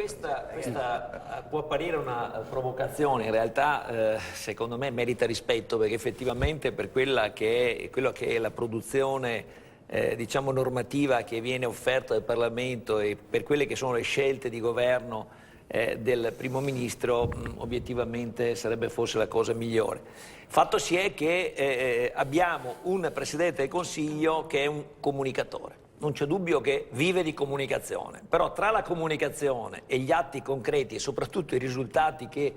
questa può apparire una provocazione, in realtà secondo me merita rispetto, perché effettivamente per quella che è la produzione diciamo normativa che viene offerta dal Parlamento e per quelle che sono le scelte di governo del Primo Ministro, obiettivamente sarebbe forse la cosa migliore. Fatto si è che abbiamo un Presidente del Consiglio che è un comunicatore. Non c'è dubbio che vive di comunicazione, però tra la comunicazione e gli atti concreti e soprattutto i risultati che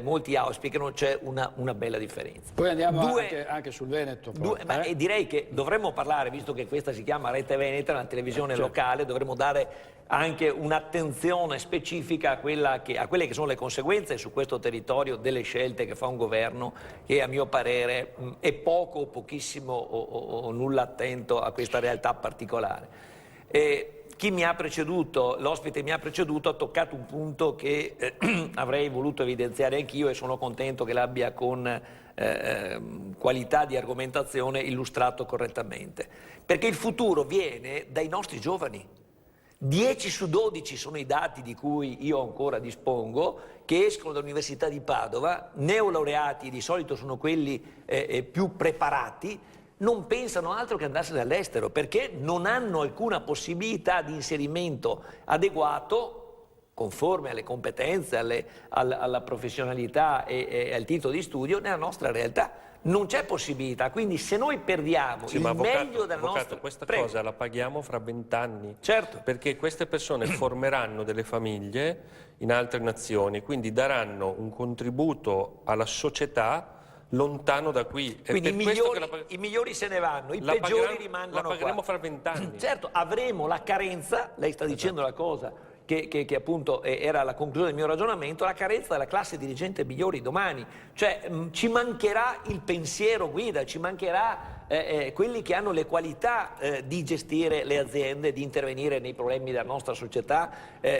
molti auspicano c'è una bella differenza. Poi andiamo anche sul Veneto. E direi che dovremmo parlare, visto che questa si chiama Rete Veneta, una televisione locale, dovremmo dare anche un'attenzione specifica a quelle che sono le conseguenze su questo territorio delle scelte che fa un governo che a mio parere è poco o pochissimo o nulla attento a questa realtà particolare. Chi mi ha preceduto, l'ospite mi ha preceduto, ha toccato un punto che avrei voluto evidenziare anch'io e sono contento che l'abbia con qualità di argomentazione illustrato correttamente. Perché il futuro viene dai nostri giovani. 10 su 12 sono i dati di cui io ancora dispongo, che escono dall'Università di Padova, neolaureati, di solito sono quelli più preparati, non pensano altro che andarsene all'estero, perché non hanno alcuna possibilità di inserimento adeguato, conforme alle competenze, alla professionalità e al titolo di studio nella nostra realtà. Non c'è possibilità, quindi se noi perdiamo meglio della nostra... questa cosa la paghiamo fra 20 anni. Certo. Perché queste persone formeranno delle famiglie in altre nazioni, quindi daranno un contributo alla società lontano da qui. Quindi i migliori se ne vanno, i peggiori rimangono qua. La pagheremo fra 20 anni. Certo, avremo la carenza, lei sta dicendo la cosa che appunto era la conclusione del mio ragionamento, la carenza della classe dirigente migliori domani. Cioè ci mancherà il pensiero guida, ci mancherà quelli che hanno le qualità di gestire le aziende, di intervenire nei problemi della nostra società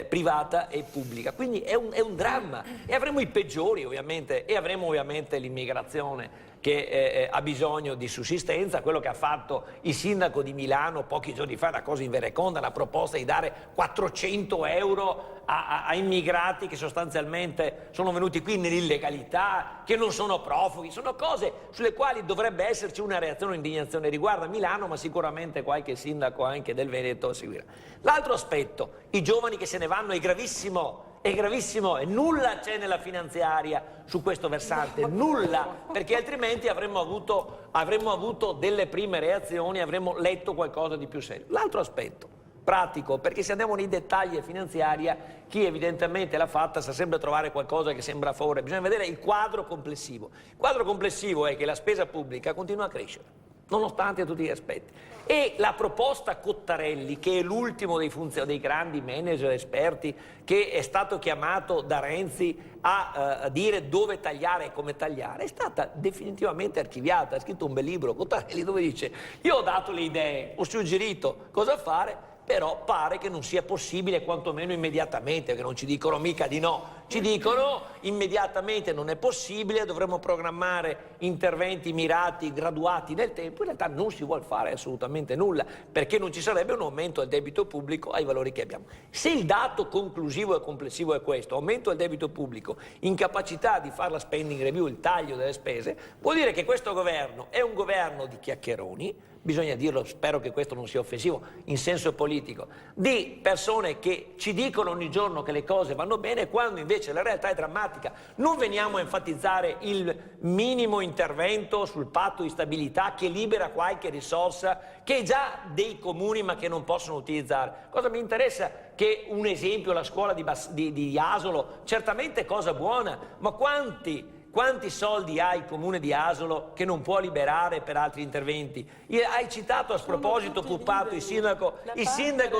privata e pubblica. Quindi è un dramma e avremo i peggiori ovviamente e avremo ovviamente l'immigrazione che ha bisogno di sussistenza, quello che ha fatto il sindaco di Milano pochi giorni fa, una cosa invereconda, la proposta di dare 400 euro a immigrati che sostanzialmente sono venuti qui nell'illegalità, che non sono profughi, sono cose sulle quali dovrebbe esserci una reazione, un'indignazione, riguarda Milano, ma sicuramente qualche sindaco anche del Veneto seguirà. L'altro aspetto, i giovani che se ne vanno, è gravissimo e nulla c'è nella finanziaria su questo versante, nulla, perché altrimenti avremmo avuto delle prime reazioni, avremmo letto qualcosa di più serio. L'altro aspetto, pratico, perché se andiamo nei dettagli e finanziaria, chi evidentemente l'ha fatta sa sempre trovare qualcosa che sembra a favore, bisogna vedere il quadro complessivo. Il quadro complessivo è che la spesa pubblica continua a crescere, nonostante tutti gli aspetti. E la proposta Cottarelli, che è l'ultimo dei grandi manager esperti, che è stato chiamato da Renzi a dire dove tagliare e come tagliare, è stata definitivamente archiviata. Ha scritto un bel libro, Cottarelli, dove dice: io ho dato le idee, ho suggerito cosa fare, però pare che non sia possibile, quantomeno immediatamente, che non ci dicono mica di no, ci dicono immediatamente non è possibile, dovremmo programmare interventi mirati, graduati nel tempo. In realtà non si vuole fare assolutamente nulla, perché non ci sarebbe un aumento del debito pubblico ai valori che abbiamo. Se il dato conclusivo e complessivo è questo, aumento del debito pubblico, incapacità di fare la spending review, il taglio delle spese, vuol dire che questo governo è un governo di chiacchieroni, bisogna dirlo, spero che questo non sia offensivo in senso politico, di persone che ci dicono ogni giorno che le cose vanno bene, quando invece la realtà è drammatica. Non veniamo a enfatizzare il minimo intervento sul patto di stabilità che libera qualche risorsa che è già dei comuni ma che non possono utilizzare. Cosa mi interessa che un esempio, la scuola di Asolo, certamente cosa buona, ma quanti soldi ha il comune di Asolo che non può liberare per altri interventi? Hai citato a sproposito Puppato il sindaco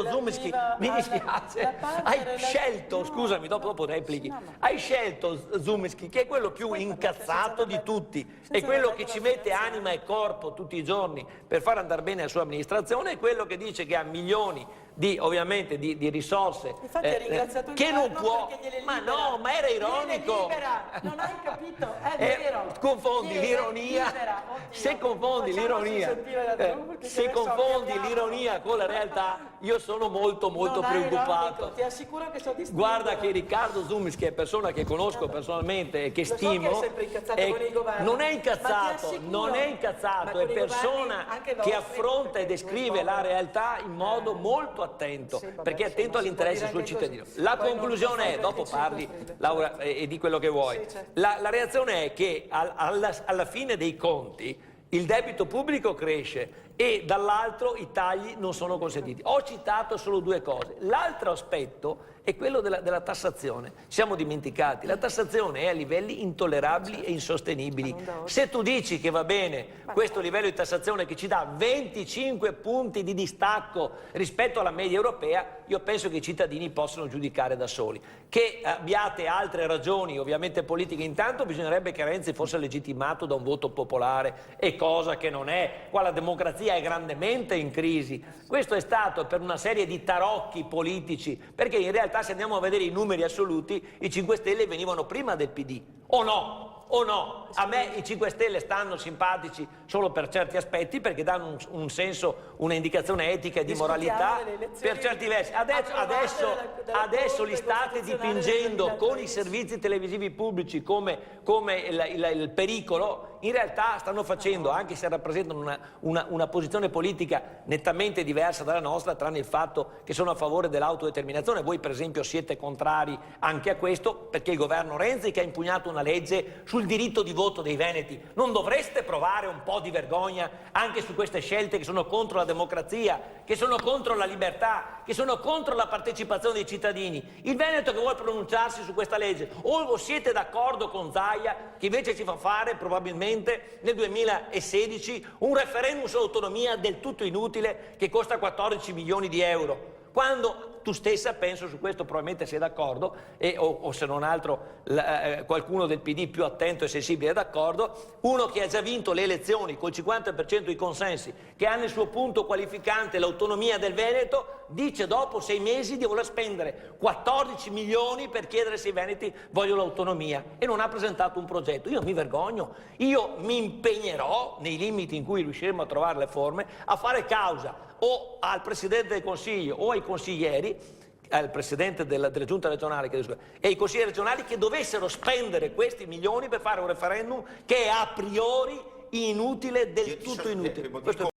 Zumeschi, mi dispiace, hai scelto, scusami, dopo replichi, hai scelto Zumeschi, che è quello più incazzato di tutti, è quello che ci mette anima e corpo tutti i giorni per far andare bene la sua amministrazione, è quello che dice che ha milioni ovviamente di risorse che non può, ma no, ma era ironico, non hai capito, è vero, confondi l'ironia, se confondi l'ironia con la realtà io sono molto Non hai preoccupato. ironico, ti assicuro che sono distinto. Guarda che Riccardo Zumis, che è persona che conosco personalmente e che Lo so stimo, che è sempre incazzato con il governo, non è ma ti incazzato, assicuro, non è ma incazzato, con è i persona governi, anche che vostri, affronta e perché descrive voi la poveri. realtà in modo molto attento, Sì, vabbè, perché è attento insomma, si può all'interesse dire sul anche cittadino. così. La Poi non conclusione fai è, dopo 25 parli, stelle. Laura, e di quello che vuoi, Sì, certo. la reazione è che alla fine dei conti il debito pubblico cresce e dall'altro i tagli non sono consentiti. Ho citato solo due cose. L'altro aspetto è quello della tassazione. Siamo dimenticati, la tassazione è a livelli intollerabili e insostenibili. Se tu dici che va bene questo livello di tassazione che ci dà 25 punti di distacco rispetto alla media europea, io penso che i cittadini possano giudicare da soli. Che abbiate altre ragioni, ovviamente politiche, intanto bisognerebbe che Renzi fosse legittimato da un voto popolare, e cosa che non è. Qua la democrazia è grandemente in crisi. Questo è stato per una serie di tarocchi politici, perché in realtà se andiamo a vedere i numeri assoluti, i 5 Stelle venivano prima del PD, o no? O no? A me i 5 Stelle stanno simpatici solo per certi aspetti, perché danno un senso, una indicazione etica e di moralità per certi versi. Adesso li state dipingendo con i servizi televisivi pubblici come il pericolo. In realtà stanno facendo, anche se rappresentano una posizione politica nettamente diversa dalla nostra, tranne il fatto che sono a favore dell'autodeterminazione. Voi per esempio siete contrari anche a questo, perché il governo Renzi, che ha impugnato una legge sul diritto di voto dei veneti, non dovreste provare un po' di vergogna anche su queste scelte che sono contro la democrazia, che sono contro la libertà, che sono contro la partecipazione dei cittadini? Il Veneto che vuole pronunciarsi su questa legge, o siete d'accordo con Zaia, che invece ci fa fare probabilmente nel 2016 un referendum sull'autonomia del tutto inutile che costa 14 milioni di euro, quando tu stessa, penso su questo probabilmente sei d'accordo, o se non altro qualcuno del PD più attento e sensibile è d'accordo, uno che ha già vinto le elezioni col 50% dei consensi, che ha nel suo punto qualificante l'autonomia del Veneto, dice dopo 6 mesi di voler spendere 14 milioni per chiedere se i veneti vogliono l'autonomia, e non ha presentato un progetto. Io mi vergogno, io mi impegnerò, nei limiti in cui riusciremo a trovare le forme, a fare causa o al Presidente del Consiglio o ai consiglieri, al Presidente della Giunta regionale e ai consiglieri regionali, che dovessero spendere questi milioni per fare un referendum che è a priori inutile, del tutto inutile.